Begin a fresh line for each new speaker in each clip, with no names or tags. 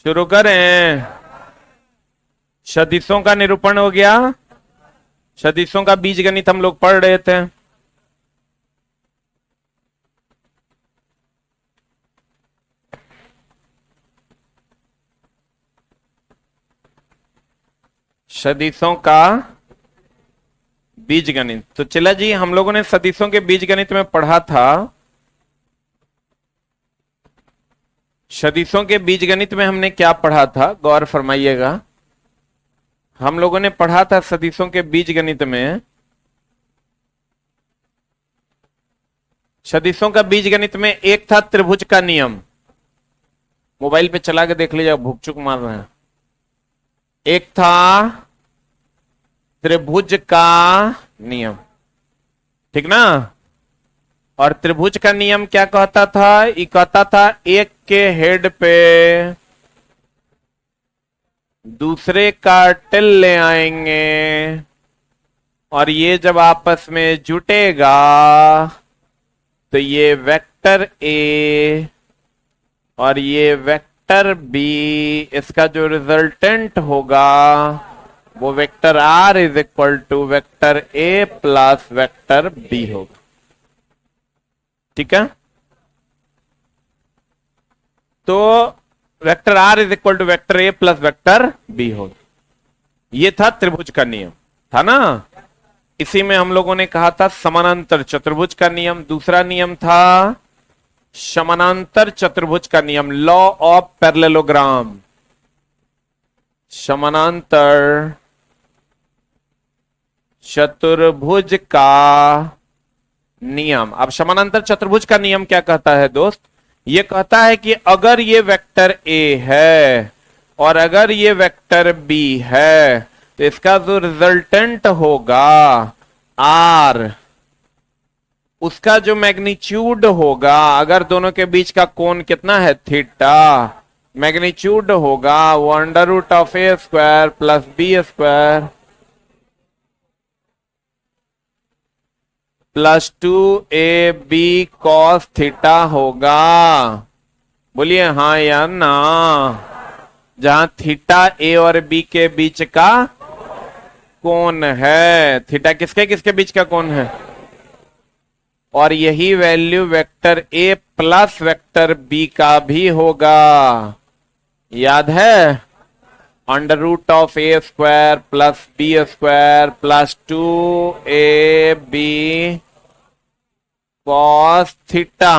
शुरू करें। सदिशों का निरूपण हो गया। सदिशों का बीजगणित हम लोग पढ़ रहे थे। सदिशों का बीजगणित। तो चला जी, हम लोगों ने सदिशों के बीजगणित में पढ़ा था। सदिशों के बीजगणित में हमने क्या पढ़ा था, गौर फरमाइएगा। हम लोगों ने पढ़ा था सदिशों के बीजगणित में, सदिशों का बीजगणित में एक था त्रिभुज का नियम। मोबाइल पे चला के देख लीजिए, भुकचुक मार रहे हैं। एक था त्रिभुज का नियम, ठीक ना। और त्रिभुज का नियम क्या कहता था? ये कहता था एक के हेड पे दूसरे का टेल ले आएंगे और ये जब आपस में जुटेगा तो ये वेक्टर ए और ये वेक्टर बी, इसका जो रिजल्टेंट होगा वो vector R is equal to vector A plus vector B होगा। ठीक है, तो vector R is equal to vector A plus vector B होगा। ये था त्रिभुज का नियम, था ना। इसी में हम लोगों ने कहा था समानांतर चतुर्भुज का नियम। दूसरा नियम था समानांतर चतुर्भुज का नियम, लॉ ऑफ पैरेललोग्राम। समानांतर चतुर्भुज का नियम। अब समानांतर चतुर्भुज का नियम क्या कहता है दोस्त? ये कहता है कि अगर ये वेक्टर ए है और अगर ये वेक्टर बी है तो इसका जो रिजल्टेंट होगा आर, उसका जो मैग्नीट्यूड होगा, अगर दोनों के बीच का कोण कितना है थीटा, मैग्नीट्यूड होगा वो under root of A square plus B square plus 2ab cos theta होगा। बोलिए हाँ या ना। जहां थीटा ए और बी के बीच का कोण है, थीटा किसके किसके बीच का कोण है, और यही value vector A plus vector B का भी होगा। याद है? Under root of A square plus B square plus 2ab cos theta.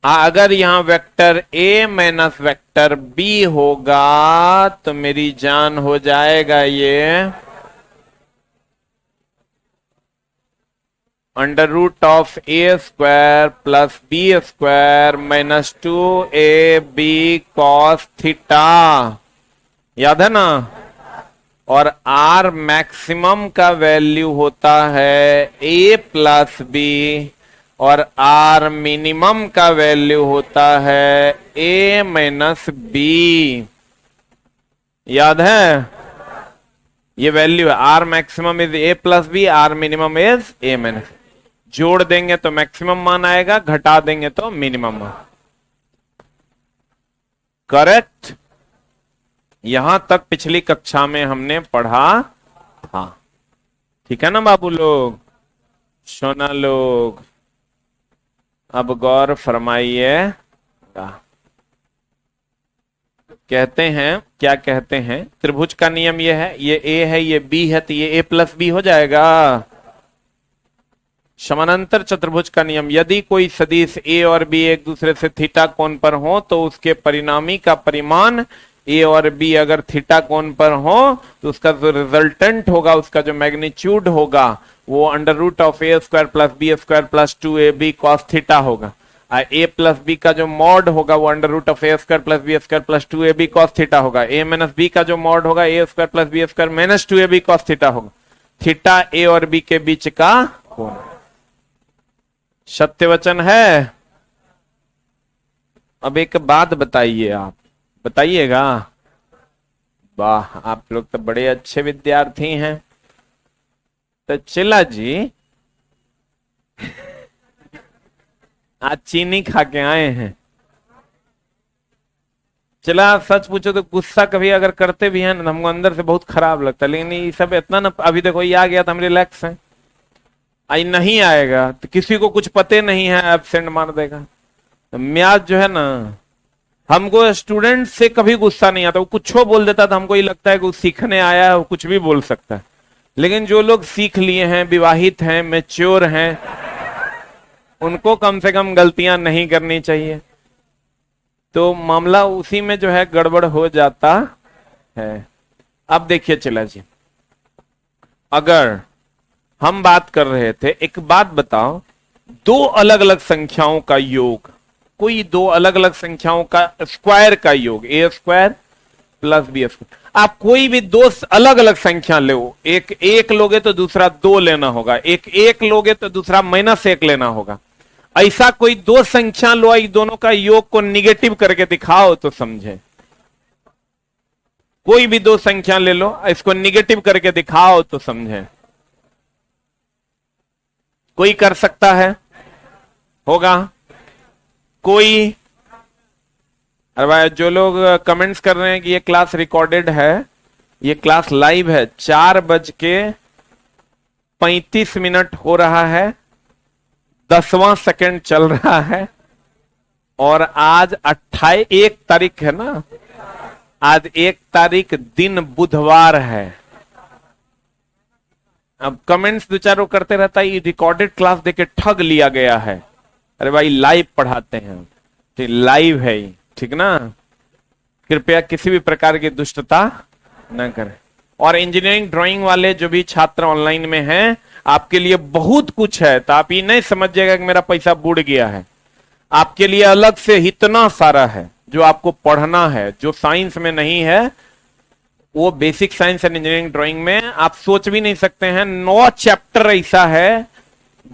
अगर यहां vector A minus vector B होगा तो मेरी जान हो जाएगा ये under root of A square plus B square minus 2ab cos theta. याद है ना। और आर मैक्सिमम का वैल्यू होता है ए प्लस बी और आर मिनिमम का वैल्यू होता है ए माइनस बी। याद है? ये वैल्यू है R maximum is A plus B, R minimum is A minus. जोड़ देंगे तो मैक्सिमम मान आएगा, घटा देंगे तो मिनिमम मान। करेक्ट। यहां तक पिछली कक्षा में हमने पढ़ा था। ठीक है ना बाबू लोग, सोना लोग? अब गौर फरमाइए। कहते हैं, क्या कहते हैं? त्रिभुज का नियम ये है, ये ए है ये बी है, तो ये ए प्लस बी हो जाएगा। समानांतर चतुर्भुज का नियम, यदि कोई सदिश ए और बी एक दूसरे से थीटा कोण पर हो तो उसके परिणामी का परिमाण ए और बी अगर थीटा कोण पर हो तो उसका जो रिजल्टेंट होगा, उसका जो मैग्नीट्यूड होगा वो under root of A square plus B square plus 2ab cos theta होगा। ए प्लस बी का जो मॉड होगा वो under root of A square plus B square plus 2ab cos theta होगा। ए माइनस बी का जो mod होगा A square plus B square minus 2ab cos theta होगा। थीटा ए और बी के बीच का कोण। सत्य वचन है। अब एक बात बताइए, आप बताइएगा। वाह, आप लोग तो बड़े अच्छे विद्यार्थी हैं। तो चिल्ला जी आज चीनी खा के आए हैं। चला सच पूछो तो गुस्सा कभी अगर करते भी हैं ना, हमको अंदर से बहुत खराब लगता है, लेकिन ये सब इतना ना, अभी देखो ये आ गया तो हम रिलैक्स हैं। आई नहीं आएगा तो किसी को कुछ पते नहीं है, एब्सेंट मार देगा। तो म्याज जो है ना, हमको स्टूडेंट से कभी गुस्सा नहीं आता, वो कुछ बोल देता था, हमको ये लगता है कि वो सीखने आया है, वो कुछ भी बोल सकता है। लेकिन जो लोग सीख लिए हैं, विवाहित हैं, मैच्योर हैं, उनको कम से कम गलतियां नहीं करनी चाहिए। तो मामला उसी में जो है गड़बड़ हो जाता है। अब देखिए चला जी, अगर हम बात कर रहे थे, एक बात बताओ, दो अलग अलग संख्याओं का योग, कोई दो अलग अलग संख्याओं का स्क्वायर का योग, ए स्क्वायर प्लस बी स्क्वायर, आप कोई भी दो अलग अलग संख्या लो, एक एक लोगे तो दूसरा दो लेना होगा, एक एक लोगे तो दूसरा -1 लेना होगा। ऐसा कोई दो संख्या लो, इस दोनों का योग को निगेटिव करके दिखाओ तो समझे। कोई भी दो संख्या ले लो, इसको निगेटिव करके दिखाओ तो समझे। कोई कर सकता है? होगा कोई? अरे भाई, जो लोग कमेंट्स कर रहे हैं कि ये क्लास रिकॉर्डेड है, ये क्लास लाइव है, 4:35 हो रहा है, 10वां सेकंड चल रहा है, और आज 1 तारीख है ना, आज 1 तारीख दिन बुधवार है। अब कमेंट्स दो चारों करते रहता है, ये रिकॉर्डेड क्लास देके ठग लिया गया है। अरे भाई लाइव पढ़ाते हैं, तो लाइव है ये, ठीक ना। कृपया किसी भी प्रकार की दुष्टता न करें। और इंजीनियरिंग ड्राइंग वाले जो भी छात्र ऑनलाइन में हैं, आपके लिए बहुत कुछ है, तो आप ये नहीं समझिएगा कि मेरा पैसा बुड़ गया है। आपके लिए अलग से इतना सारा है जो आपको पढ़ना है, जो साइंस में नहीं है, वो basic science and engineering drawing में आप सोच भी नहीं सकते हैं। 9 चैप्टर ऐसा है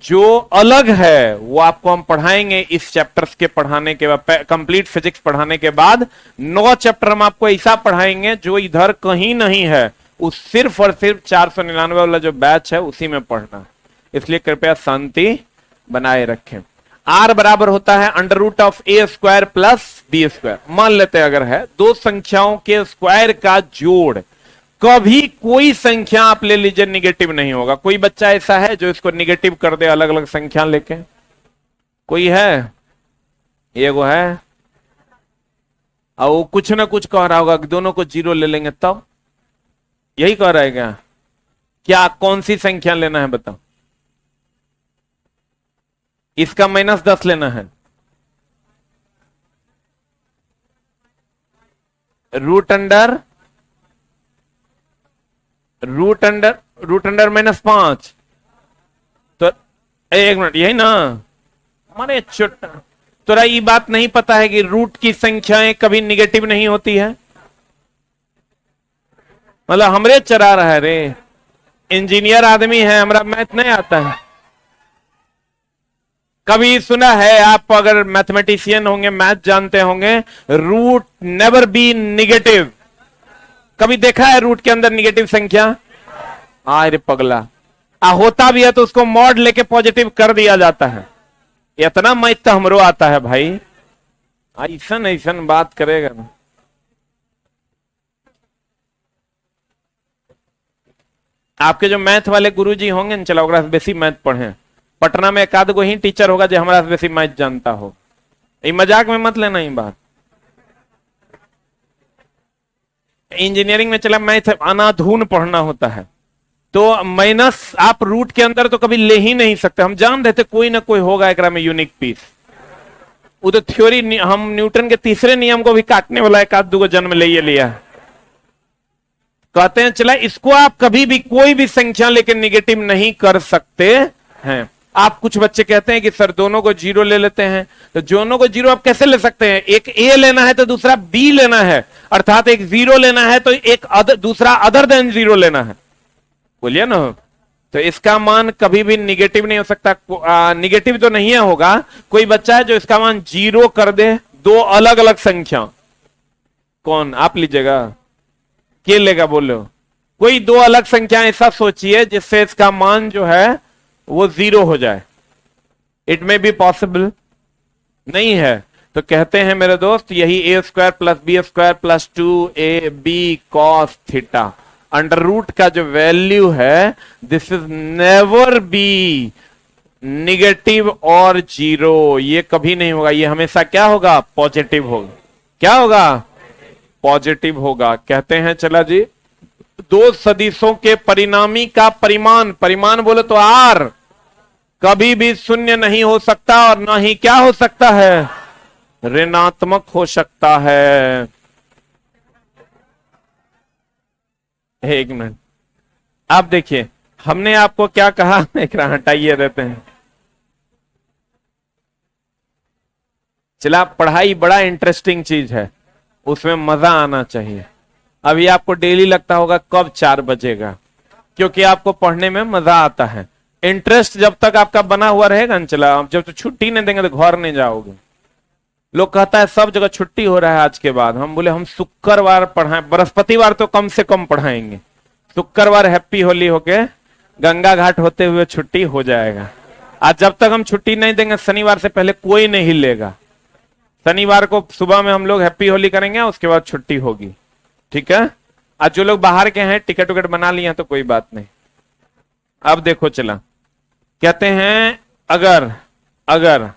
जो अलग है, वो आपको हम पढ़ाएंगे इस चैप्टर्स के पढ़ाने के बाद, कंप्लीट फिजिक्स पढ़ाने के बाद 9 चैप्टर हम आपको ऐसा पढ़ाएंगे जो इधर कहीं नहीं है। उस सिर्फ और सिर्फ 499 वाला जो बैच है उसी में पढ़ना। इसलिए कृपया शांति बनाए रखें। आर बराबर होता है √A² प्लस B²। मान लेते हैं अगर है दो संख्याओं के स्क्वायर का जोड़, कभी कोई संख्या आप ले लीजिए निगेटिव नहीं होगा। कोई बच्चा ऐसा है जो इसको निगेटिव कर दे अलग अलग संख्या लेके? कोई है? ये वो है, और वो कुछ ना कुछ कह रहा होगा कि दोनों को 0 ले लेंगे, तब यही कह रहा है क्या? क्या कौन सी संख्या लेना है बताओ? इसका -10 लेना है, रूट अंडर -5। तो एक मिनट, यही ना हमारे छोटा, तो ये बात नहीं पता है कि रूट की संख्याएं कभी निगेटिव नहीं होती है? मतलब हमरे चरा रहा है रे, इंजीनियर आदमी है, हमारा मैथ नहीं आता है। कभी सुना है आप, अगर मैथमेटिशियन होंगे, मैथ जानते होंगे, रूट नेवर बी निगेटिव? कभी देखा है रूट के अंदर निगेटिव संख्या? अरे पगला, होता भी है तो उसको मॉड लेके पॉजिटिव कर दिया जाता है। इतना मैथ तो हमरो आता है भाई, ऐसा ऐसा बात करेगा ना। आपके जो मैथ वाले गुरुजी होंगे ना, चलो बेसिक मैथ पढ़े। पटना में एक आध गो ही टीचर होगा जो हमारा बेसिक मैथ जानता हो। ये मजाक में मत लेना ये बात। इंजीनियरिंग में चला मैथ अनाधून पढ़ना होता है, तो माइनस आप रूट के अंदर तो कभी ले ही नहीं सकते। हम जान रहे थे कोई ना कोई होगा एकरा में यूनिक पीस। वो तो थ्योरी, हम न्यूटन के तीसरे नियम को भी काटने वाला एक आध दो जन्म ले लिया। कहते हैं चला इसको आप कभी भी कोई भी संख्या लेकर निगेटिव नहीं कर सकते हैं। आप कुछ बच्चे कहते हैं कि सर दोनों को 0 ले लेते हैं, तो दोनों को 0 आप कैसे ले सकते हैं? एक A लेना है तो दूसरा B लेना है, अर्थात एक 0 लेना है तो एक दूसरा अदर देन 0 लेना है। बोलिए ना, तो इसका मान कभी भी निगेटिव नहीं हो सकता। निगेटिव तो नहीं है होगा। कोई बच्चा है जो इसका मान 0 कर दे, दो अलग अलग संख्या, कौन? आप लीजिएगा, के लेगा? बोलो कोई दो अलग संख्या ऐसा सोचिए जिससे इसका मान जो है वो 0 हो जाए। इट में बी पॉसिबल? नहीं है। तो कहते हैं मेरे दोस्त यही A square plus B square plus 2ab cos theta under root का जो वैल्यू है this is never be negative और जीरो, ये कभी नहीं होगा, ये हमेशा क्या होगा, पॉजिटिव होगा। क्या होगा, पॉजिटिव होगा। कहते हैं चला जी, दो सदिशों के परिणामी का परिमाण, परिमाण बोले तो आर, कभी भी शून्य नहीं हो सकता और ना ही क्या हो सकता है, ऋणात्मक हो सकता है। एक मिनट, आप देखिए हमने आपको क्या कहा, एक हटाइए देते हैं। चला, पढ़ाई बड़ा इंटरेस्टिंग चीज है, उसमें मजा आना चाहिए। अभी आपको डेली लगता होगा कब 4 बजेगा, क्योंकि आपको पढ़ने में मजा आता है। इंटरेस्ट जब तक आपका बना हुआ रहेगा न, चला जब तो छुट्टी नहीं देंगे तो घर नहीं जाओगे। लोग कहता है सब जगह छुट्टी हो रहा है आज के बाद, हम बोले हम शुक्रवार पढ़ाएं, बृहस्पतिवार तो कम से कम पढ़ाएंगे, शुक्रवार हैप्पी होली होके गंगा घाट होते हुए छुट्टी हो जाएगा। आज जब तक हम छुट्टी नहीं देंगे शनिवार से पहले कोई नहीं हिलेगा। शनिवार को सुबह में हम लोग हैप्पी होली करेंगे, उसके बाद छुट्टी होगी, ठीक है। आज जो लोग बाहर के हैं टिकट विकेट बना लिए हैं तो कोई बात नहीं। अब देखो चला, कहते हैं अगर अगर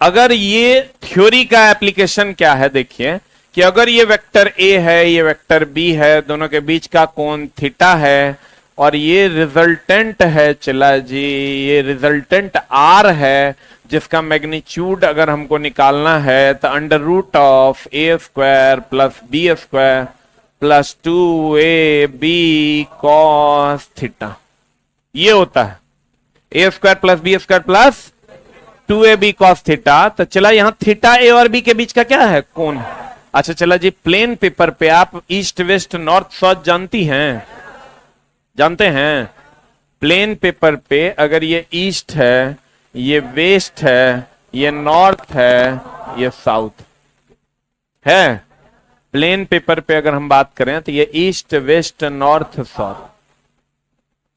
अगर ये थ्योरी का एप्लीकेशन क्या है, देखिए कि अगर ये वेक्टर ए है, ये वेक्टर बी है, दोनों के बीच का कोण थीटा है और ये रिजल्टेंट है, चला जी ये रिजल्टेंट आर है, जिसका मैग्नीट्यूड अगर हमको निकालना है तो under root of A square plus B square plus 2ab cos theta, ये होता है A square plus B square plus 2ab cos theta. तो चला यहां थीटा ए और बी के बीच का क्या है, कोण। अच्छा चला जी, प्लेन पेपर पे आप ईस्ट वेस्ट नॉर्थ साउथ जानती हैं, जानते हैं। प्लेन पेपर पे अगर ये ईस्ट है, ये वेस्ट है, ये नॉर्थ है, ये साउथ है। प्लेन पेपर पे अगर हम बात करें तो ये ईस्ट वेस्ट नॉर्थ साउथ,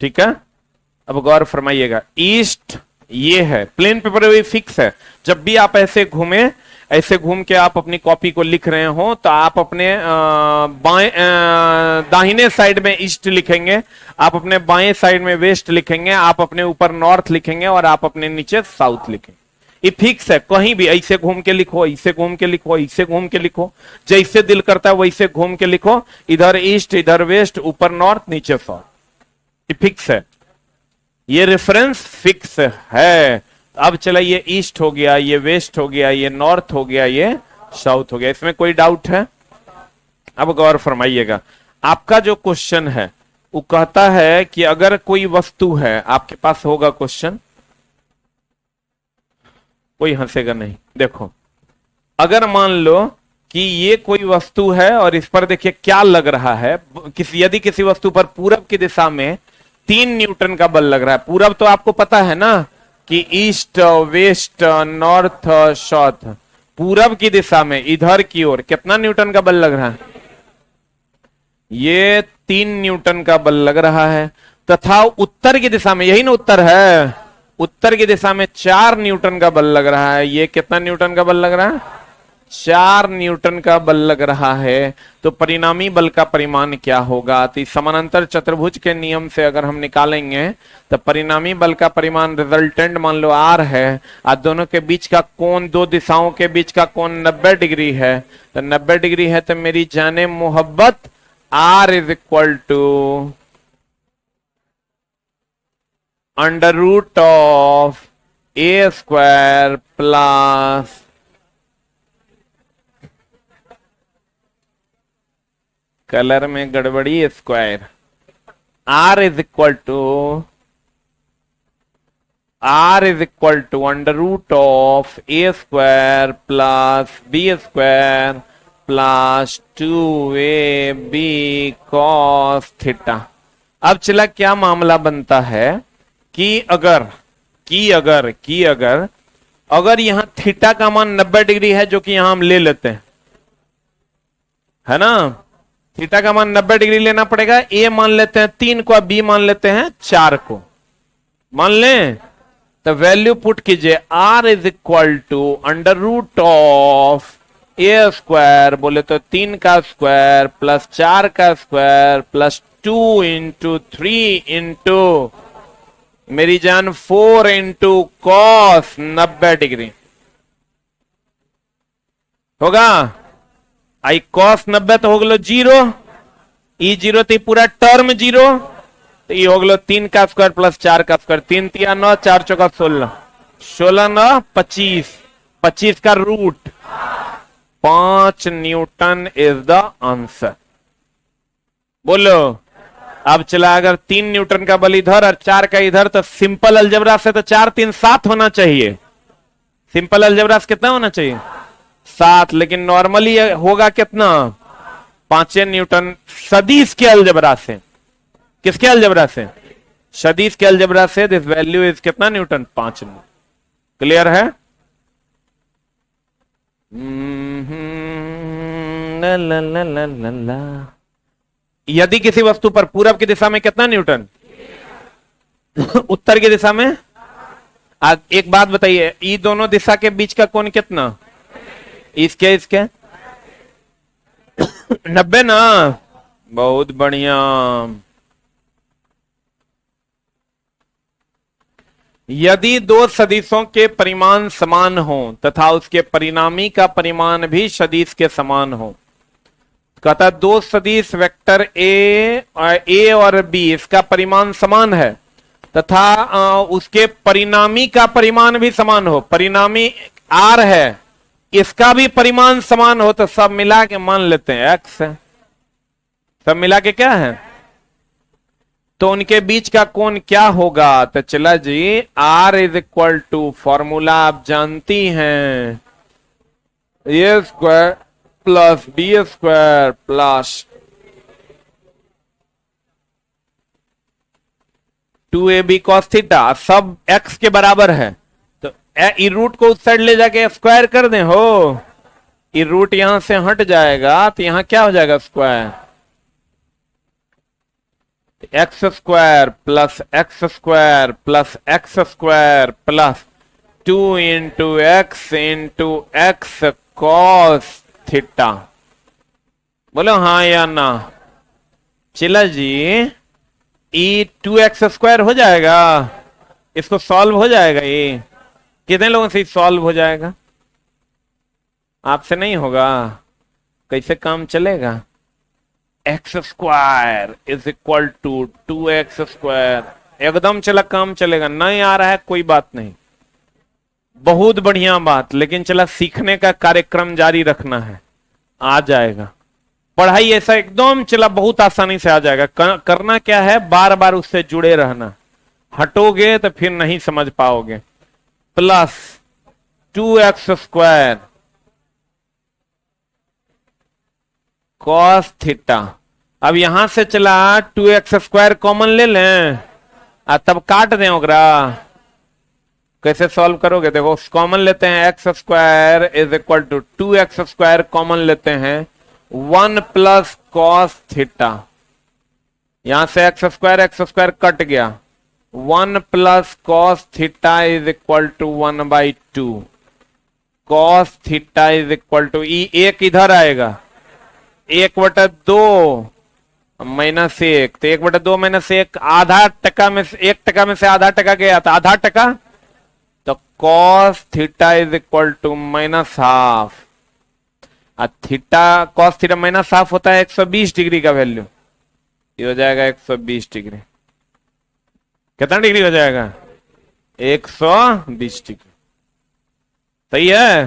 ठीक है। अब गौर फरमाइएगा, ईस्ट ये है प्लेन पेपर पे फिक्स है। जब भी आप ऐसे घूमे, ऐसे घूम के आप अपनी कॉपी को लिख रहे हो तो आप अपने बाएं दाहिने साइड में ईस्ट लिखेंगे, आप अपने बाएं साइड में वेस्ट लिखेंगे, आप अपने ऊपर नॉर्थ लिखेंगे और आप अपने नीचे साउथ लिखेंगे। ये फिक्स है, कहीं भी ऐसे घूम के लिखो, ऐसे घूम के लिखो, ऐसे घूम के लिखो, जैसे दिल करता है वैसे घूम के लिखो, इधर ईस्ट इधर वेस्ट, ऊपर नॉर्थ नीचे साउथ, ये फिक्स है, ये रेफरेंस फिक्स है। अब चला, ये ईस्ट हो गया, ये वेस्ट हो गया, ये नॉर्थ हो गया, ये साउथ हो गया, इसमें कोई डाउट है। अब गौर फरमाइएगा, आपका जो क्वेश्चन है वो कहता है कि अगर कोई वस्तु है, आपके पास होगा क्वेश्चन, कोई हंसेगा नहीं। देखो अगर मान लो कि ये कोई वस्तु है और इस पर देखिए क्या लग रहा है, यदि किसी वस्तु पर पूरब की दिशा में 3 न्यूटन का बल लग रहा है। पूरब तो आपको पता है ना कि ईस्ट वेस्ट नॉर्थ साउथ, पूरब की दिशा में इधर की ओर कितना न्यूटन का बल लग रहा है, ये 3 न्यूटन का बल लग रहा है। तथा उत्तर की दिशा में, यही ना उत्तर है, उत्तर की दिशा में 4 न्यूटन का बल लग रहा है। ये कितना न्यूटन का बल लग रहा है, 4 न्यूटन का बल लग रहा है। तो परिणामी बल का परिमाण क्या होगा, तो समानांतर चतुर्भुज के नियम से अगर हम निकालेंगे तो परिणामी बल का परिमाण रिजल्टेंट मान लो आर है, और दोनों के बीच का कोण, दो दिशाओं के बीच का कोण 90 डिग्री है। तो 90 डिग्री है तो मेरी जाने मोहब्बत R is equal to under root of A square plus colour में गड़बड़ी square, R is equal to under root of A square plus B square plus 2ab cos theta. अब चला क्या मामला बनता है कि अगर यहां थीटा का मान 90 डिग्री है, जो कि यहां हम ले लेते हैं, है ना, थीटा का मान 90 डिग्री लेना पड़ेगा। ए मान लेते हैं 3 को, बी मान लेते हैं 4 को, मान लें तो वैल्यू पुट कीजिए, R is equal to under root of A square, बोले तो 3 का स्क्वायर प्लस 4 का स्क्वायर प्लस 2 इंटू 3 इंटू मेरी जान 4 इंटू कॉस 90 डिग्री होगा। आई कॉस 90 तो हो गलो 0, ई 0 तो पूरा टर्म 0, तो ये हो गलो 3 का स्क्वायर प्लस 4 का स्क्वायर, 3 तिया 9, 4 चौका 16, 16 9 25, 25 का रूट 5 न्यूटन इज द आंसर। बोलो अब चला, अगर 3 न्यूटन का बल इधर और 4 का इधर, तो सिंपल अलजेब्रा से तो 4 3 7 होना चाहिए। सिंपल अलजेब्रा से कितना होना चाहिए? 7, लेकिन नॉर्मली होगा कितना? 5 न्यूटन। सदिश के अलजेब्रा से, किसके अलजेब्रा से? सदिश के अलजेब्रा से दिस वैल्यू इज कितना न्यूटन? 5 न्यूटन। क्लियर है? ला ला ला ला ला। यदि किसी वस्तु पर पूरब की दिशा में कितना न्यूटन, उत्तर की दिशा में, आज एक बात बताइए, ये दोनों दिशा के बीच का कोण कितना? इसके 90 ना। बहुत बढ़िया। यदि दो सदिशों के परिमाण समान हो तथा उसके परिणामी का परिमाण भी सदिश के समान हो, कहता दो सदिश वेक्टर ए और बी, इसका परिमाण समान है तथा उसके परिणामी का परिमाण भी समान हो, परिणामी आर है, इसका भी परिमाण समान हो, तो सब मिला के मान लेते हैं एक्स है। सब मिला के क्या है? तो उनके बीच का कोण क्या होगा? तो चला जी, R is equal to, formula आप जानती हैं, A square plus B square plus 2ab cos theta, सब x के बराबर है, तो ई रूट को उस साइड ले जाके स्क्वायर कर दें हो, ई रूट यहां से हट जाएगा, तो यहां क्या हो जाएगा? Square, x square plus x square plus x square plus 2 into x cos theta. बोलो हाँ या ना? चला जी, ई 2x स्क्वायर हो जाएगा, इसको सॉल्व हो जाएगा। ये कितने लोगों से सॉल्व हो जाएगा? आपसे नहीं होगा, कैसे काम चलेगा? X square is equal to 2x square, एकदम चला काम चलेगा। नहीं आ रहा है कोई बात नहीं, बहुत बढ़िया बात, लेकिन चला सीखने का कार्यक्रम जारी रखना है, आ जाएगा। पढ़ाई ऐसा एकदम चला बहुत आसानी से आ जाएगा। करना क्या है? बार बार उससे जुड़े रहना, हटोगे तो फिर नहीं समझ पाओगे। Plus 2x square cos theta, अब यहां से चला 2x स्क्वायर कॉमन ले लें, तब काट दें ओकरा। कैसे सॉल्व करोगे? देखो कॉमन लेते हैं, X square is equal to 2x square common लेते हैं, 1 प्लस कॉस थीटा, यहां से एक्स स्क्वायर कट गया, 1 plus cos theta is equal to 1/2, cos theta is equal to, एक इधर आएगा, 1/2 माइनस 1, तो 1/2 माइनस 1, आधा टका में से 1 में से आधा टका गया, तो आधा टका, तो cos theta is equal to -12। Theta cos theta -12 होता है 120 डिग्री का वैल्यू, ये हो जाएगा 120 डिग्री। कितना डिग्री हो जाएगा? 120 डिग्री। सही है?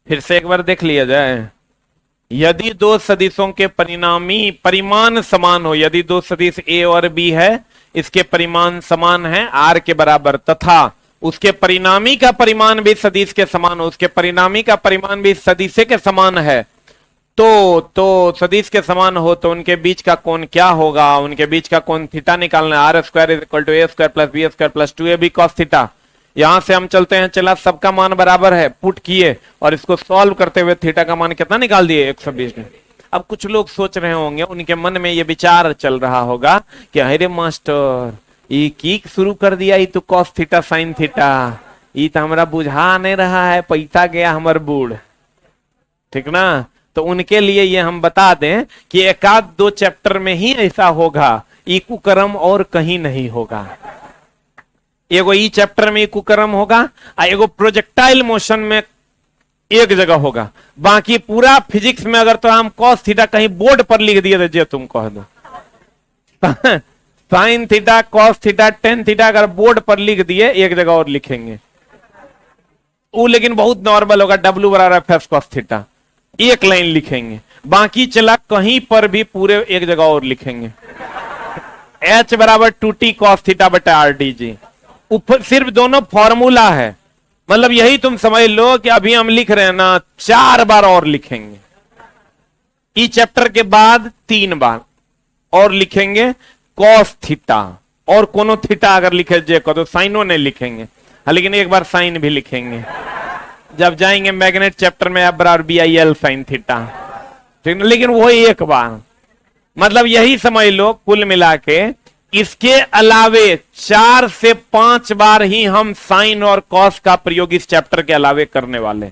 फिर से एक बार देख लिया जाए। यदि दो सदिशों के परिमाण समान हो, यदि दो सदिश ए और बी है, इसके परिमाण समान है आर के बराबर, तथा उसके परिणामी का परिमाण भी सदिश के समान हो, उसके परिणामी का परिमाण भी सदिश के समान है, तो सदिश के समान हो तो उनके बीच का कोण क्या होगा? उनके बीच का कोण थीटा निकालना, R square is equal to A square plus B square plus 2ab cos theta. यहां से हम चलते हैं, चला सबका मान बराबर है, पुट किए और इसको सॉल्व करते हुए थीटा का मान कितना निकाल दिए? 120 में। अब कुछ लोग सोच रहे होंगे, उनके मन में ये विचार चल रहा होगा कि अरे मास्टर ई की शुरू कर दिया, ई तो कॉस थीटा साइन थीटा, ई तो हमरा बुझा नहीं रहा है, पैसा गया हमर बूढ़, ठीक ना। तो उनके लिए ये हम बता दें कि एक आध दो चैप्टर में ही ऐसा होगा, ई कुकर्म और कहीं नहीं होगा। एगो ई चैप्टर में कुकर्म होगा, एगो प्रोजेक्टाइल मोशन में एक जगह होगा, बाकी पूरा फिजिक्स में अगर तो हम कॉस थीटा कहीं बोर्ड पर लिख दिए तो तुम कह दो sine theta cos theta tan theta अगर बोर्ड पर लिख दिए, एक जगह और लिखेंगे वो, लेकिन बहुत नॉर्मल होगा, डब्ल्यू बराबर एफ एस कॉस थीटा, एक लाइन लिखेंगे, बाकी चला कहीं पर भी पूरे एक जगह और लिखेंगे। एच बराबर 2t कॉस थीटा बटा आर डी जी, ऊपर सिर्फ दोनों फॉर्मूला है, मतलब यही तुम समझ लो कि अभी हम लिख रहे हैं ना, 4 बार और लिखेंगे, ई चैप्टर के बाद 3 बार और लिखेंगे कॉस थीटा, और कोनो थीटा अगर लिखे जे को तो साइनो नहीं लिखेंगे, लेकिन एक बार साइन भी लिखेंगे जब जाएंगे मैग्नेट चैप्टर में, बराबर B I L sine theta, ठीक है, लेकिन वो एक बार, मतलब यही समझ लो कुल मिला के इसके अलावे 4 से 5 बार ही हम साइन और कॉस का प्रयोग इस चैप्टर के अलावे करने वाले,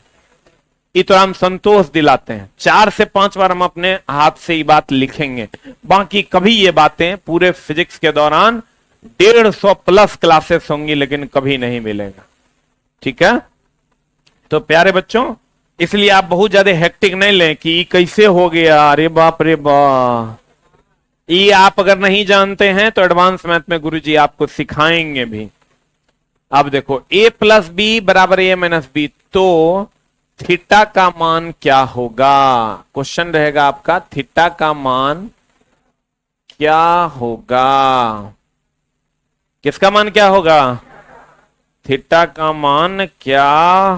ये तो हम संतोष दिलाते हैं। 4 से 5 बार हम अपने हाथ से ये बात लिखेंगे, बाकी कभी ये बातें पूरे फिजिक्स के दौरान 150 प्लस क्लासेस होंगी, लेकिन कभी नहीं मिलेगा, ठीक है। तो प्यारे बच्चों, इसलिए आप बहुत ज्यादा हेक्टिक नहीं लें कि कैसे हो गया, अरे बाप रे बाप, ये आप अगर नहीं जानते हैं तो एडवांस मैथ में गुरुजी आपको सिखाएंगे भी। अब देखो a प्लस बी बराबर a माइनस बी, तो थीटा का मान क्या होगा, क्वेश्चन रहेगा आपका, थीटा का मान क्या होगा, किसका मान क्या होगा, थीटा का मान क्या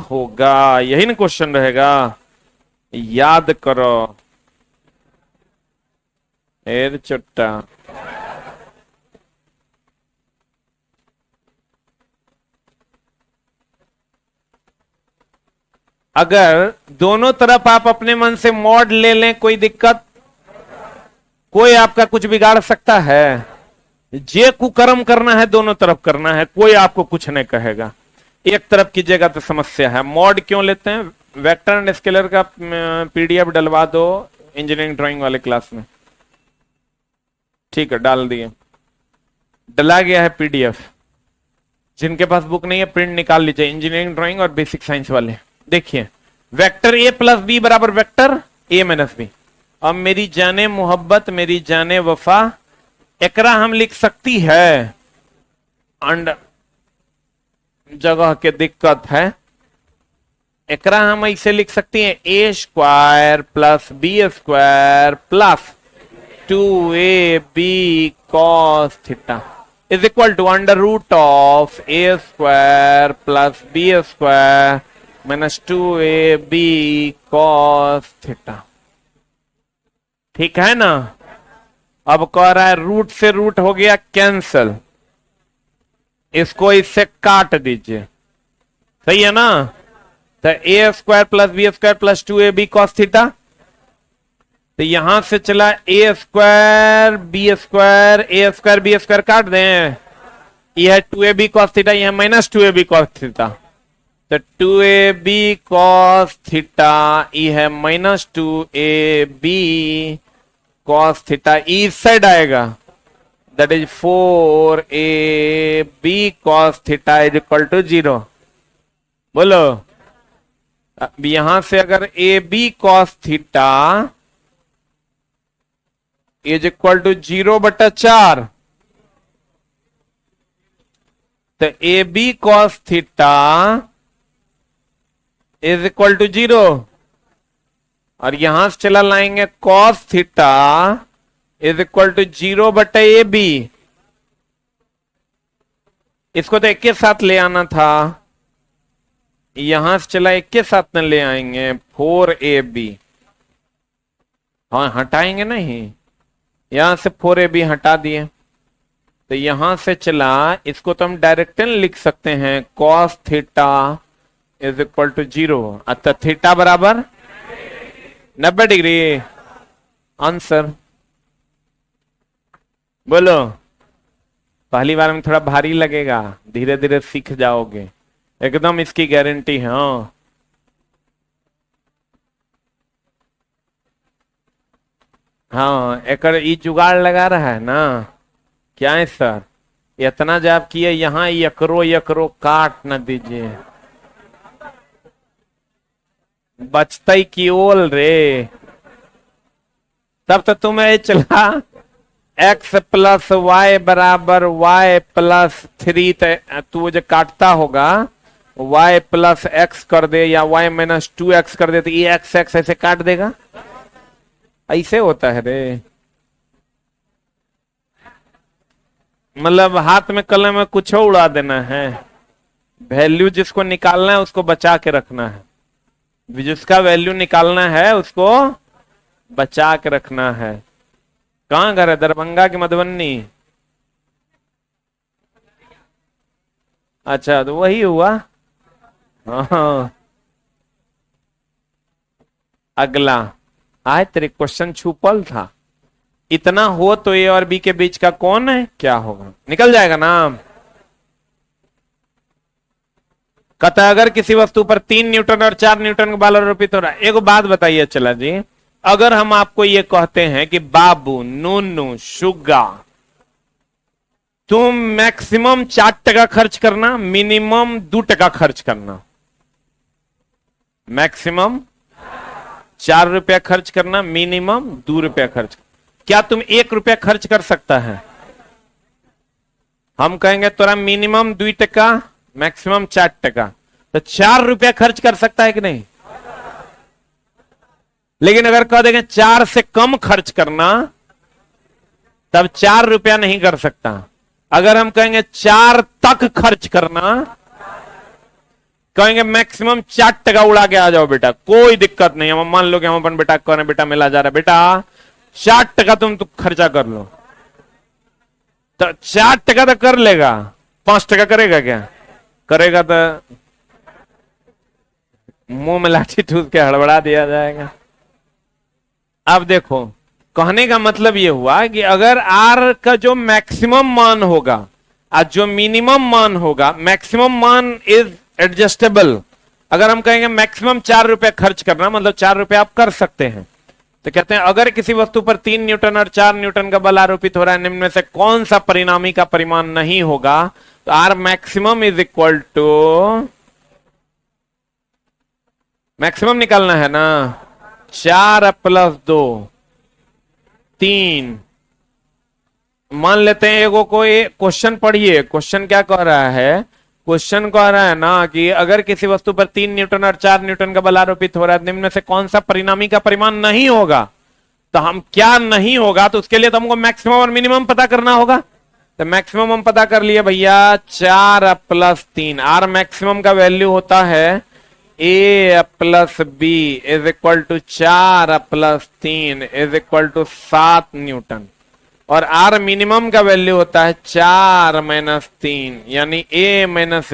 होगा, यही ना क्वेश्चन रहेगा, याद करो एर चुट्टा। अगर दोनों तरफ आप अपने मन से मॉड ले लें, कोई दिक्कत, कोई आपका कुछ बिगाड़ सकता है, जे कुकर्म करना है दोनों तरफ करना है, कोई आपको कुछ नहीं कहेगा, एक तरफ कीजिएगा तो समस्या है। मॉड क्यों लेते हैं, वेक्टर एंड स्केलर का पीडीएफ डलवा दो इंजीनियरिंग ड्राइंग वाले क्लास में, ठीक है, डाल दिए, डला गया है पीडीएफ, जिनके पास बुक नहीं है प्रिंट निकाल लीजिए, इंजीनियरिंग ड्राइंग और बेसिक साइंस वाले। देखिए वेक्टर a प्लस बी बराबर वेक्टर a माइनस बी। अब मेरी जाने मोहब्बत, मेरी जाने वफा, एकरा हम लिख सकती है, अंडर जगह के दिक्कत है, एकरा हम ऐसे लिख सकती हैं a square plus B square plus 2ab cos theta is equal to under root of a square plus B square minus 2ab cos theta, ठीक है ना। अब कह रहा है रूट से रूट हो गया कैंसल, इसको इससे काट दीजिए, सही है ना। तो a square plus B square plus 2ab cos theta, तो यहां से चला a square B square, a square B square काट दें, यह है 2ab cos थीटा, यह माइनस 2ab cos थीटा, तो 2ab cos थीटा यह है माइनस 2ab cos थीटा, इस साइड आएगा, that is 4ab cos theta is equal to 0। बोलो, अब यहां से अगर ab cos theta is equal to 0/4, तो ab cos theta is equal to 0, और यहां से चला लाएंगे cos theta is equal to 0/ab, इसको तो एक के साथ ले आना था, यहां से चला एक के साथ न ले आएंगे 4ab, हाँ हटाएंगे नहीं, यहां से 4ab हटा दिए, तो यहां से चला, इसको तो हम डायरेक्ट लिख सकते हैं cos theta is equal to 0, अतः थीटा बराबर 90 डिग्री, आंसर। बोलो पहली बार में थोड़ा भारी लगेगा, धीरे धीरे सीख जाओगे, एकदम इसकी गारंटी है। हाँ हाँ, एक ई जुगाड़ लगा रहा है ना। क्या है सर, इतना जाप किए यहाँ यकरो यकरो काट न दीजिए, बचते की ओल रे। तब तो तुम्हें चला x प्लस वाई बराबर y प्लस 3, तू जो काटता होगा y प्लस एक्स कर दे या y माइनस 2x कर दे, तो ये x x ऐसे काट देगा, ऐसे होता है रे। मतलब हाथ में कलम में कुछ उड़ा देना है, वैल्यू जिसको निकालना है उसको बचा के रखना है, जिसका वैल्यू निकालना है उसको बचा के रखना है। कहां घर है, दरभंगा की मधुबनी? अच्छा तो वही हुआ। हाँ अगला आज तेरे क्वेश्चन छुपल था, इतना हो तो ए और बी के बीच का कौन है, क्या होगा, निकल जाएगा नाम। कहता है अगर किसी वस्तु पर 3 न्यूटन और 4 न्यूटन का बल आरोपित हो रहा है। एक बात बताइए चला जी, अगर हम आपको ये कहते हैं कि बाबू नूनू शुगा तुम मैक्सिमम 4 टका खर्च करना, मिनिमम 2 टका खर्च करना, मैक्सिमम 4 रुपया खर्च करना, मिनिमम 2 रुपया खर्च, क्या तुम 1 रुपया खर्च कर सकता है? हम कहेंगे तोरा मिनिमम 2 टका मैक्सिमम 4 टका, तो 4 रुपया खर्च कर सकता है कि नहीं? लेकिन अगर कह देंगे 4 से कम खर्च करना, तब 4 रुपया नहीं कर सकता। अगर हम कहेंगे 4 तक खर्च करना, कहेंगे मैक्सिमम 4 टका उड़ा के आ जाओ बेटा, कोई दिक्कत नहीं। हम मान लो कि हम अपन बेटा को कह बेटा मिला जा रहा है, बेटा 4 टका तुम तो खर्चा कर लो, तो 4 टका तो कर लेगा, 5 टका करेगा क्या? करेगा तो मुंह में लाठी ठूस के हड़बड़ा दिया जाएगा। अब देखो कहने का मतलब यह हुआ कि अगर आर का जो मैक्सिमम मान होगा और जो मिनिमम मान होगा, मैक्सिमम मान इज एडजस्टेबल। अगर हम कहेंगे मैक्सिमम 4 रुपया खर्च करना, मतलब 4 रुपया आप कर सकते हैं, तो कहते हैं अगर किसी वस्तु पर 3 न्यूटन और 4 न्यूटन का बल आरोपित हो रहा है, निम्न में से कौन सा परिणामी का परिमाण नहीं होगा? तो R maximum is equal to, maximum निकालना है ना, 4 प्लस 2 3। मान लेते हैं एगो को, क्वेश्चन पढ़िए, क्वेश्चन क्या कह रहा है? क्वेश्चन कह रहा है ना कि अगर किसी वस्तु पर 3 न्यूटन और 4 न्यूटन का बल आरोपित हो रहा है, निम्न में से कौन सा परिणामी का परिमाण नहीं होगा? तो हम क्या नहीं होगा, तो उसके लिए तो हमको मैक्सिमम और मिनिमम पता करना होगा। तो मैक्सिमम हम पता कर लिए भैया, 4 प्लस 3। आर मैक्सिमम का वैल्यू होता है A plus B is equal to 4 plus 3 is equal to 7 newton, और आर मिनिमम का वैल्यू होता है 4 माइनस 3, यानी ए माइनस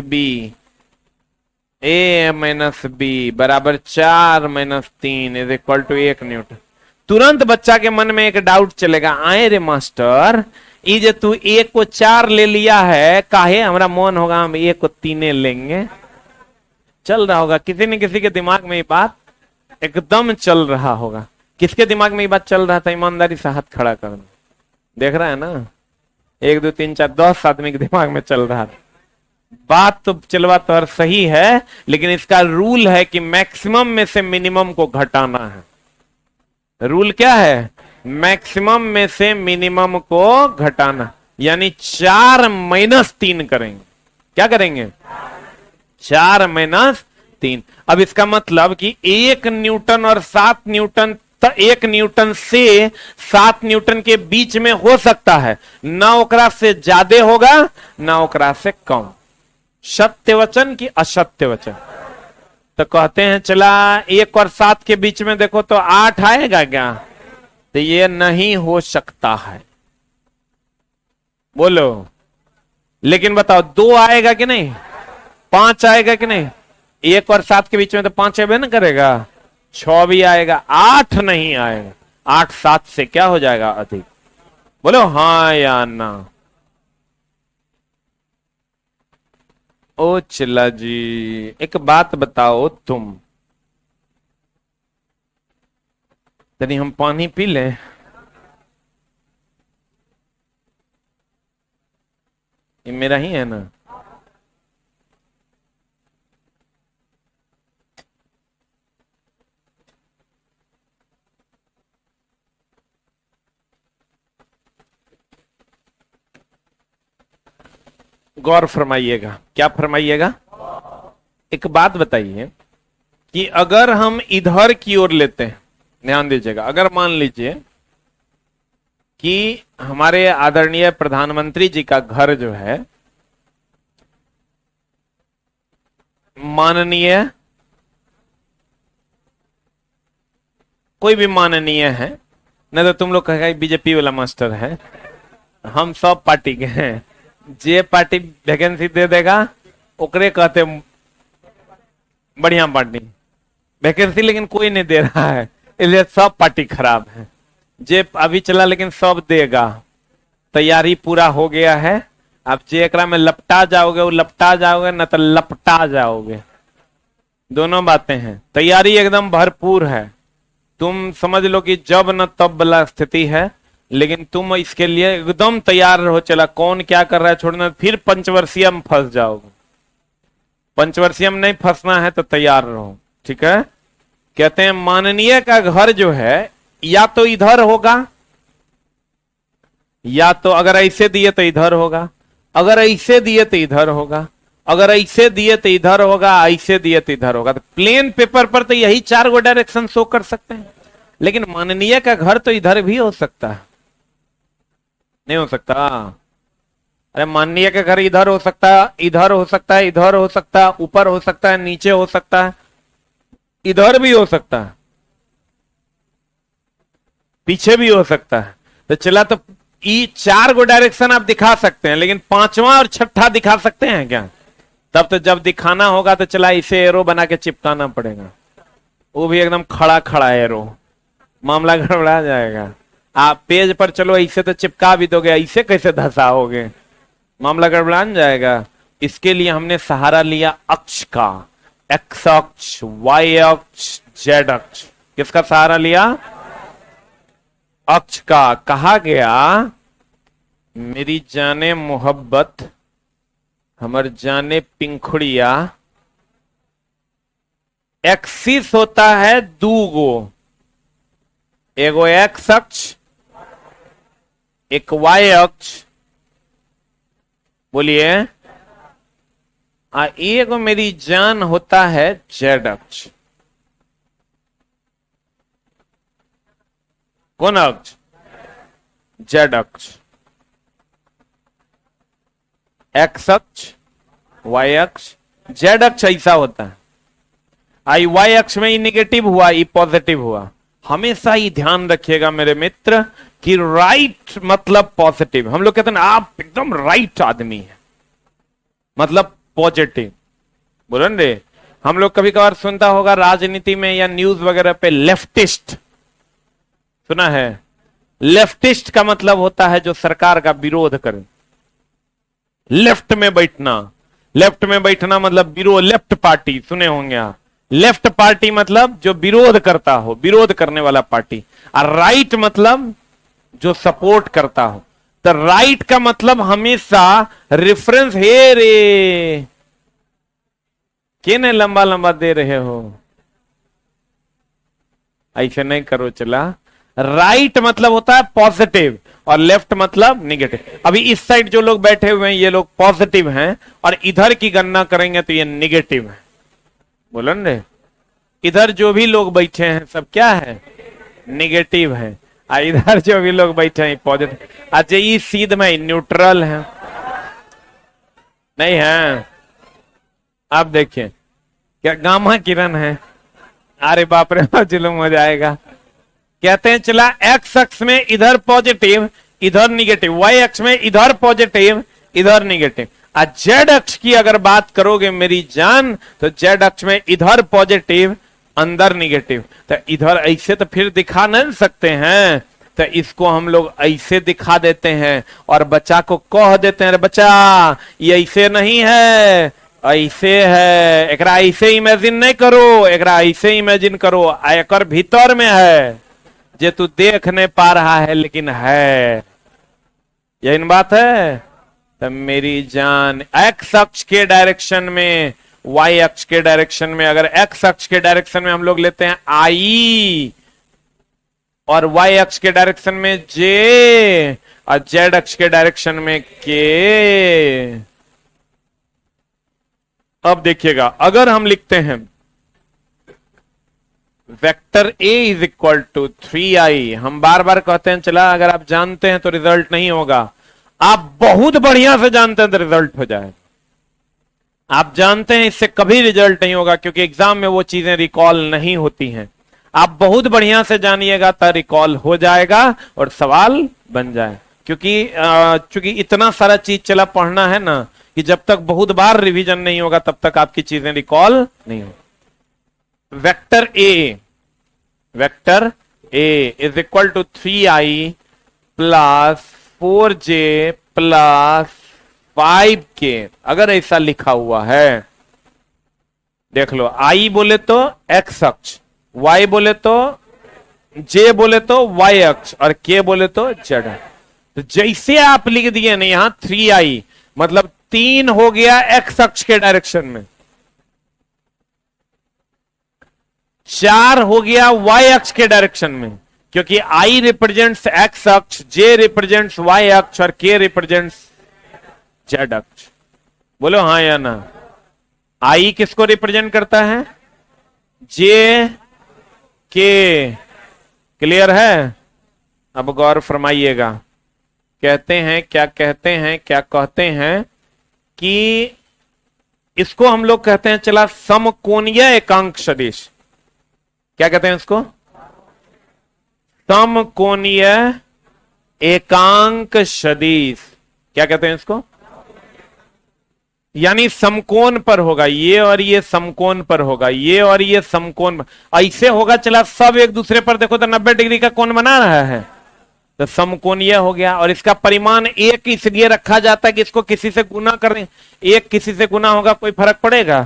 बी बराबर 4 minus 3 is equal to 1 newton. तुरंत बच्चा के मन में एक डाउट चलेगा, आए रे मास्टर, ये जो तू 1 को 4 ले लिया है, काहे? हमारा मन होगा हम 1 को 3 लेंगे। चल रहा होगा किसी न किसी के दिमाग में ये बात एकदम चल रहा होगा। किसके दिमाग में ये बात चल रहा था? ईमानदारी से हाथ खड़ा करना। देख रहा है ना, 1 2 3 4 10 आदमी के दिमाग में चल रहा था। बात तो चलवा तो हर सही है, लेकिन इसका रूल है कि मैक्सिमम में से मिनिमम को घटाना है। रूल क्या है? मैक्सिमम में से मिनिमम को घटाना, यानी 4 माइनस 3 करेंगे। क्या करेंगे? 4 माइनस 3। अब इसका मतलब कि 1 न्यूटन और 7 न्यूटन, 1 न्यूटन से 7 न्यूटन के बीच में हो सकता है, ना ओकरा से ज्यादा होगा ना ओकरा से कम। सत्य वचन की असत्य वचन? तो कहते हैं चला 1 और 7 के बीच में देखो तो 8 आएगा क्या? तो ये नहीं हो सकता है, बोलो। लेकिन बताओ 2 आएगा कि नहीं? 5 आएगा कि नहीं? 1 और 7 के बीच में तो 5 आएगा ना करेगा, 6 भी आएगा, 8 नहीं आएगा। 8 7 से क्या हो जाएगा? अधिक। बोलो हाँ या ना। ओ चिल्ला जी, एक बात बताओ तुम, तनी हम पानी पी लें? ये मेरा ही है ना? गौर फरमाइएगा, क्या फरमाइएगा? एक बात बताइए कि अगर हम इधर की ओर लेते हैं, ध्यान दीजिएगा, अगर मान लीजिए कि हमारे आदरणीय प्रधानमंत्री जी का घर जो है, माननीय, कोई भी माननीय है, नहीं तो तुम लोग कहेगा बीजेपी वाला मास्टर है, हम सब पार्टी के हैं, जे पार्टी वैकेंसी दे देगा ओकरे कहते बढ़िया पार्टी, वैकेंसी लेकिन कोई नहीं दे रहा है, इसलिए सब पार्टी खराब है। जे अभी चला लेकिन सब देगा, तैयारी पूरा हो गया है। अब जे एकरा में लपटा जाओगे वो लपटा जाओगे, न तो लपटा जाओगे, दोनों बातें हैं। तैयारी एकदम भरपूर है, तुम समझ लो कि जब न तब वाला स्थिति है, लेकिन तुम इसके लिए एकदम तैयार रहो। चला कौन क्या कर रहा है छोड़ना, फिर पंचवर्षीय में फंस जाओगे। पंचवर्षीय में नहीं फंसना है तो तैयार रहो, ठीक है। कहते हैं माननीय का घर जो है या तो इधर होगा, या तो अगर ऐसे दिए तो इधर होगा, अगर ऐसे दिए तो इधर होगा, अगर ऐसे दिए तो इधर होगा, ऐसे दिए तो इधर होगा। तो प्लेन पेपर पर तो यही 4 गो डायरेक्शन शो कर सकते हैं, लेकिन माननीय का घर तो इधर भी हो सकता है, नहीं हो सकता? अरे माननीय का घर इधर हो सकता है, इधर हो सकता है, इधर हो सकता है, ऊपर हो सकता है, नीचे हो सकता है, इधर भी हो सकता है, पीछे भी हो सकता है। तो चला तो 4 गो डायरेक्शन आप दिखा सकते हैं, लेकिन 5वां और 6ठा दिखा सकते हैं क्या? तब तो जब दिखाना होगा तो चला इसे एरो बना के चिपकाना पड़ेगा, वो भी एकदम खड़ा खड़ा एरो, मामला गड़बड़ा जाएगा। आप पेज पर चलो ऐसे तो चिपका भी दोगे, ऐसे कैसे धसाओगे, मामला गड़बड़ा जाएगा। इसके लिए हमने सहारा लिया अक्ष का, एक्स अक्ष, वाई अक्ष, जेड अक्ष। किसका सहारा लिया? अक्ष का। कहा गया मेरी जाने मोहब्बत हमर जाने पिंखुड़िया, एक्सिस होता है 2 गो, एगो एक्स अक्ष, एक वाई अक्ष, बोलिए, एगो मेरी जान होता है जेड अक्ष। कौन अक्ष? जेड अक्ष। एक्स अक्ष, वाई अक्ष, जेड अक्ष ऐसा होता है। आई वाई अक्ष में ही निगेटिव हुआ, ई पॉजिटिव हुआ। हमेशा ही ध्यान रखिएगा मेरे मित्र कि राइट मतलब पॉजिटिव। हम लोग कहते हैं आप एकदम राइट आदमी है, मतलब पॉजिटिव, बोलो रे। हम लोग कभी कभार सुनता होगा राजनीति में या न्यूज वगैरह पे लेफ्टिस्ट, सुना है? लेफ्टिस्ट का मतलब होता है जो सरकार का विरोध करे, लेफ्ट में बैठना। लेफ्ट में बैठना मतलब विरोध, लेफ्ट पार्टी सुने होंगे आप। लेफ्ट पार्टी मतलब जो विरोध करता हो, विरोध करने वाला पार्टी। और राइट मतलब जो सपोर्ट करता हो। तो राइट का मतलब हमेशा रेफरेंस है रे, केने लंबा लंबा दे रहे हो, ऐसे नहीं करो चला। राइट मतलब होता है पॉजिटिव और लेफ्ट मतलब निगेटिव। अभी इस साइड जो लोग बैठे हुए हैं ये लोग पॉजिटिव हैं, और इधर की गणना करेंगे तो ये निगेटिव है, बोलो ना। इधर जो भी लोग बैठे हैं सब क्या है? निगेटिव है। इधर जो भी लोग बैठे हैं पॉजिटिव। अच्छा ये सीध में न्यूट्रल है, नहीं है? आप देखिए क्या गामा किरण है, अरे बाप रे जुलूम हो जाएगा। कहते हैं चला एक्स अक्ष में इधर पॉजिटिव इधर निगेटिव, वाई अक्ष में इधर पॉजिटिव इधर निगेटिव। जेड अक्ष की अगर बात करोगे मेरी जान, तो जेड अक्ष में इधर पॉजिटिव अंदर निगेटिव। तो इधर ऐसे तो फिर दिखा नहीं सकते हैं, तो इसको हम लोग ऐसे दिखा देते हैं और बच्चा को कह देते हैं बच्चा ये ऐसे नहीं है, ऐसे है, एकरा ऐसे इमेजिन नहीं करो, एकरा ऐसे इमेजिन करो एकर भीतर में है, जे तू देख नहीं पा रहा है लेकिन है। यही बात है। तो मेरी जान, एक्स अक्ष के डायरेक्शन में, वाई अक्ष के डायरेक्शन में, अगर एक्स अक्ष के डायरेक्शन में हम लोग लेते हैं आई, और वाई अक्ष के डायरेक्शन में जे, और जेड अक्ष के डायरेक्शन में के। अब देखिएगा, अगर हम लिखते हैं vector A is equal to 3i, हम बार बार कहते हैं, चला अगर आप जानते हैं तो रिजल्ट नहीं होगा, आप बहुत बढ़िया से जानते हैं तो रिजल्ट हो जाए। आप जानते हैं इससे कभी रिजल्ट नहीं होगा, क्योंकि एग्जाम में वो चीजें रिकॉल नहीं होती हैं। आप बहुत बढ़िया से जानिएगा तो रिकॉल हो जाएगा और सवाल बन जाए। क्योंकि इतना सारा चीज चला पढ़ना है ना, कि जब तक बहुत बार रिवीजन नहीं होगा तब तक आपकी चीजें रिकॉल नहीं होगी। Vector A is equal to 3i plus 4j plus 5k, अगर ऐसा लिखा हुआ है, देख लो, i बोले तो x अक्ष, y बोले तो, j बोले तो y अक्ष, और k बोले तो z। तो जैसे आप लिख दिए ना यहां 3i, मतलब 3 हो गया x अक्ष के डायरेक्शन में, 4 हो गया y अक्ष के डायरेक्शन में, क्योंकि I रिप्रेजेंट्स x अक्ष, J रिप्रेजेंट्स y अक्ष, और K रिप्रेजेंट्स z अक्ष। बोलो हाँ या ना। I किसको रिप्रेजेंट करता है? J, K। क्लियर है? अब गौर फरमाइएगा। कहते हैं क्या कहते हैं कि इसको हम लोग कहते हैं, चला, समकोणीय एकांक सदिश। क्या कहते हैं इसको? समकोणीय एकांक सदिश। क्या कहते हैं इसको? यानी समकोण पर होगा, ये और ये समकोण पर होगा, ये और ये समकोण ऐसे होगा, चला, सब एक दूसरे पर देखो तो 90 डिग्री का कोण बना रहा है, तो समकोणीय हो गया। और इसका परिमाण एक इसलिए रखा जाता है कि इसको किसी से गुना करें, एक किसी से गुना होगा कोई फर्क पड़ेगा,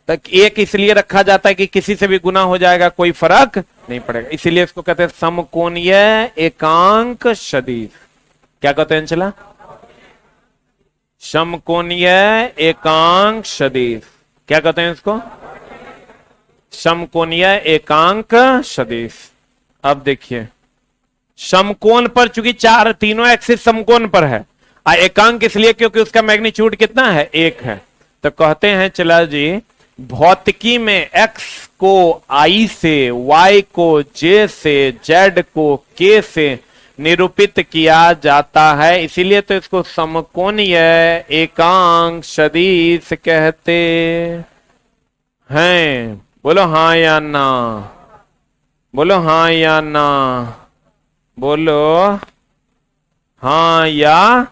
तो एक इसलिए रखा जाता है कि किसी से भी गुना हो जाएगा कोई फर्क नहीं पड़ेगा, इसीलिए इसको कहते हैं समकोणीय एकांक सदिश। क्या कहते हैं चला? समकोणीय एकांक सदिश। क्या कहते हैं इसको? समकोणीय एकांक सदिश। अब देखिए, समकोण पर चूंकि तीनों एक्सिस समकोण पर है, एकांक इसलिए क्योंकि उसका मैग्नीट्यूड कितना है? 1 है। तो कहते हैं, चला जी, भौतिकी में x को I से, y को j से, z को k से निरूपित किया जाता है, इसीलिए तो इसको समकोणीय एकांक सदिश कहते हैं। बोलो हाँ या ना, बोलो हाँ या ना, बोलो हाँ या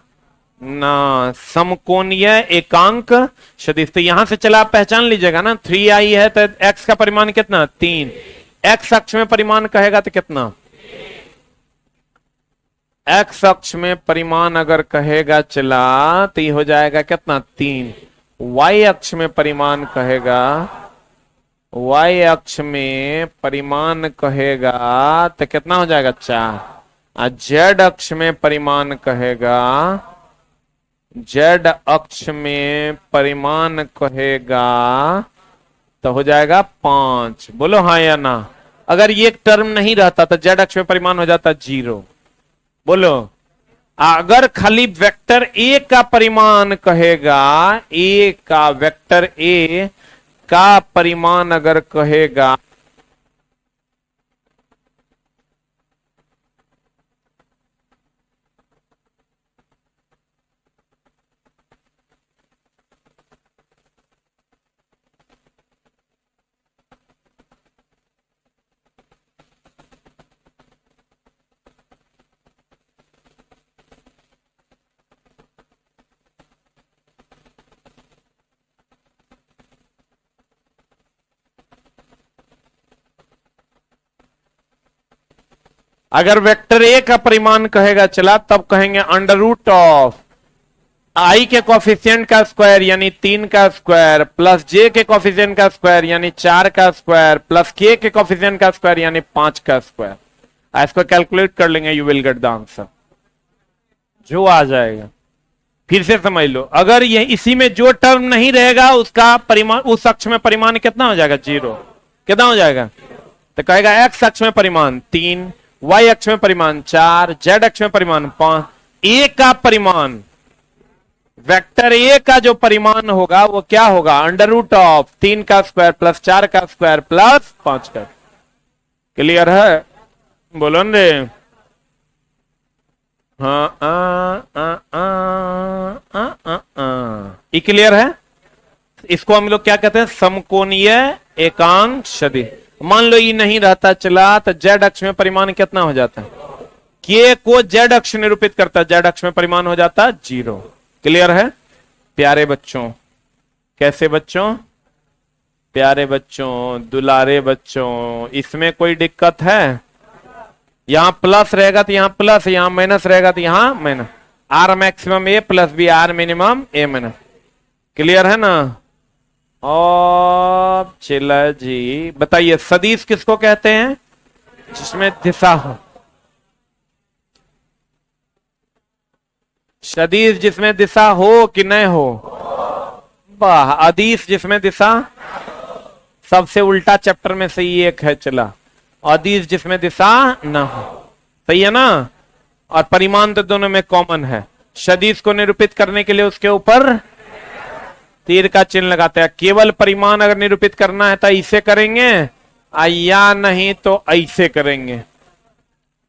ना। समकोणीय एकांक सदिश। तो यहां से चला आप पहचान लीजिएगा ना, 3i है तो x का परिमाण कितना? 3। x अक्ष में परिमाण कहेगा तो कितना? x अक्ष में परिमाण अगर कहेगा चला तो ये हो जाएगा कितना? 3। y अक्ष में परिमाण कहेगा, y अक्ष में परिमाण कहेगा तो कितना हो जाएगा? 4। z अक्ष में परिमाण कहेगा, z अक्ष में परिमाण कहेगा तो हो जाएगा 5। बोलो हाँ या ना। अगर ये एक टर्म नहीं रहता तो z अक्ष में परिमाण हो जाता 0। बोलो, अगर खाली वेक्टर ए का परिमाण कहेगा, ए का, वेक्टर ए का परिमाण अगर कहेगा, अगर वेक्टर ए का परिमाण कहेगा चला, तब कहेंगे अंडर रूट ऑफ आई के कॉफिशिएंट का स्क्वायर यानी 3 का स्क्वायर प्लस जे के कॉफिशिएंट का स्क्वायर यानी 4 का स्क्वायर प्लस के कॉफिशिएंट का स्क्वायर यानी 5 का स्क्वायर। इसको कैलकुलेट कर लेंगे, you will get the answer जो आ जाएगा। फिर से समझ लो, अगर ये इसी में जो टर्म नहीं रहेगा उसका परिमाण, उस अक्ष में परिमाण कितना हो जाएगा? 0। कितना हो जाएगा? तो कहेगा एक्स अक्ष में परिमाण 3, वाई अक्ष में परिमाण 4, जेड अक्ष में परिमाण 5। ए का परिमाण, वेक्टर ए का जो परिमाण होगा वो क्या होगा? अंडर रूट ऑफ 3 का स्क्वायर प्लस 4 का स्क्वायर प्लस 5 का। क्लियर है? बोलो रे। हाँ ये क्लियर है? इसको हम लोग क्या कहते हैं? समकोणीय एकांक सदिश। मान लो ये नहीं रहता चला तो जेड अक्ष में परिमाण कितना हो जाता है? के को जेड अक्ष निरूपित करता है, जेड अक्ष में परिमाण हो जाता 0। क्लियर है प्यारे बच्चों? कैसे बच्चों? प्यारे बच्चों, दुलारे बच्चों, इसमें कोई दिक्कत है? यहां प्लस रहेगा तो यहां प्लस, यहां माइनस रहेगा तो यहां minus. R maximum A plus B, R minimum A minus. Clear है ना? और चला जी बताइए, सदिश किसको कहते हैं? जिसमें दिशा हो। सदिश जिसमें दिशा हो कि नहीं हो? वाह। अदिश जिसमें दिशा, सबसे उल्टा चैप्टर में से ये एक है। चला, अदिश जिसमें दिशा ना हो। सही है ना? और परिमाण तो दोनों में कॉमन है। सदिश को निरूपित करने के लिए उसके ऊपर तीर का चिन्ह लगाते हैं। केवल परिमाण अगर निरूपित करना है तो ऐसे करेंगे, या नहीं तो ऐसे करेंगे।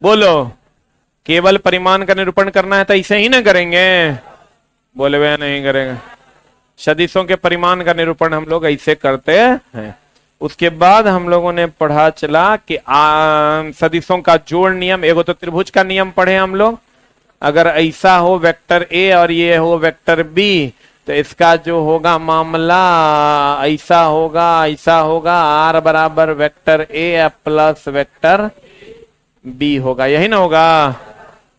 बोलो, केवल परिमाण का निरूपण करना है तो ऐसे ही ना करेंगे? बोले वे नहीं करेंगे। सदिशों के परिमाण का निरूपण हम लोग ऐसे करते हैं। उसके बाद हम लोगों ने पढ़ा चला कि सदिशों का जोड़ नियम। एगो तो त्रिभुज का नियम पढ़े हम लोग। अगर ऐसा हो वेक्टर ए और ये हो वेक्टर बी तो इसका जो होगा मामला ऐसा होगा, आर बराबर vector A plus vector B होगा। यही ना होगा?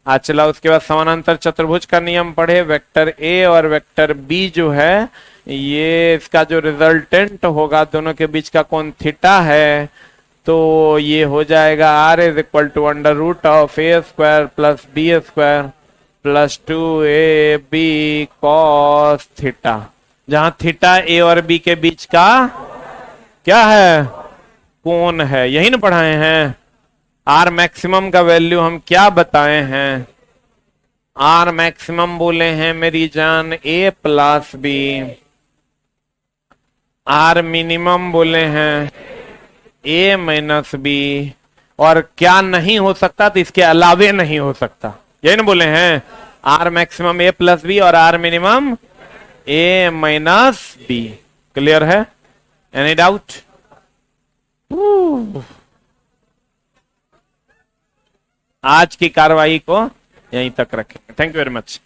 आज चला, उसके बाद समानांतर चतुर्भुज का नियम पढ़े। वेक्टर ए और वेक्टर बी जो है, ये इसका जो रिजल्टेंट होगा दोनों के बीच का कोण थीटा है, तो ये हो जाएगा R is equal to under root of A square plus B square plus 2ab cos theta, जहां थीटा ए और बी के बीच का क्या है? कोण है। यही ना पढ़ाए हैं? आर मैक्सिमम का वैल्यू हम क्या बताए हैं? आर मैक्सिमम बोले हैं मेरी जान ए प्लस बी। आर मिनिमम बोले हैं ए माइनस बी। और क्या नहीं हो सकता? तो इसके अलावे नहीं हो सकता। यही ना बोले हैं? R maximum A plus B और R minimum A minus B. Clear है? Any doubt? आज की कार्रवाई को यहीं तक रखेंगे। Thank you very much.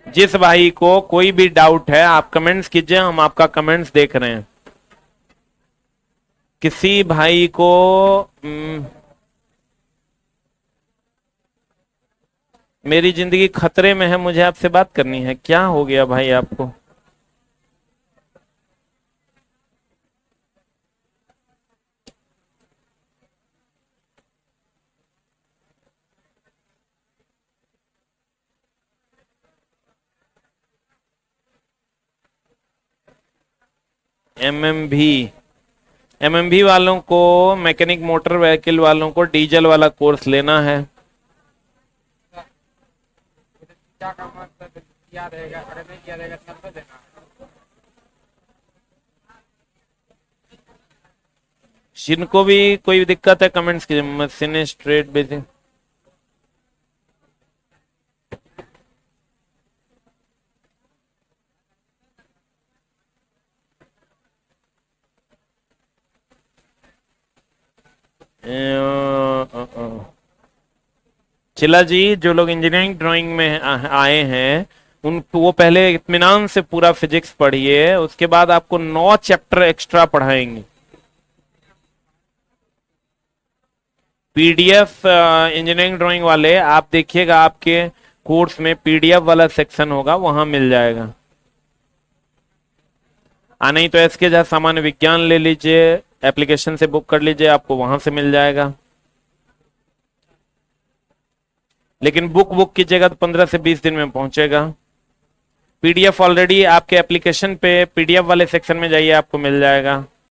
जिस भाई को कोई भी डाउट है आप कमेंट्स कीजिए, हम आपका कमेंट्स देख रहे हैं। किसी भाई को मेरी जिंदगी खतरे में है, मुझे आपसे बात करनी है। क्या हो गया भाई आपको? एमएमवी वालों को, मैकेनिक मोटर व्हीकल वालों को डीजल वाला कोर्स लेना है। जिनको भी कोई दिक्कत है कमेंट्स कीजिए। मशीन स्ट्रेट बेसिक चिला जी, जो लोग इंजीनियरिंग ड्राइंग में आए हैं उनको वो पहले इत्मीनान से पूरा फिजिक्स पढ़िए, उसके बाद आपको 9 चैप्टर एक्स्ट्रा पढ़ाएंगे। पीडीएफ इंजीनियरिंग ड्राइंग वाले आप देखिएगा, आपके कोर्स में पीडीएफ वाला सेक्शन होगा, वहां मिल जाएगा। नहीं तो एसके झा सामान्य विज्ञान ले लीजिए, एप्लीकेशन से बुक कर लीजिए, आपको वहां से मिल जाएगा। लेकिन बुक कीजिएगा तो 15 से 20 दिन में पहुंचेगा। पीडीएफ ऑलरेडी आपके एप्लीकेशन पे पीडीएफ वाले सेक्शन में जाइए, आपको मिल जाएगा।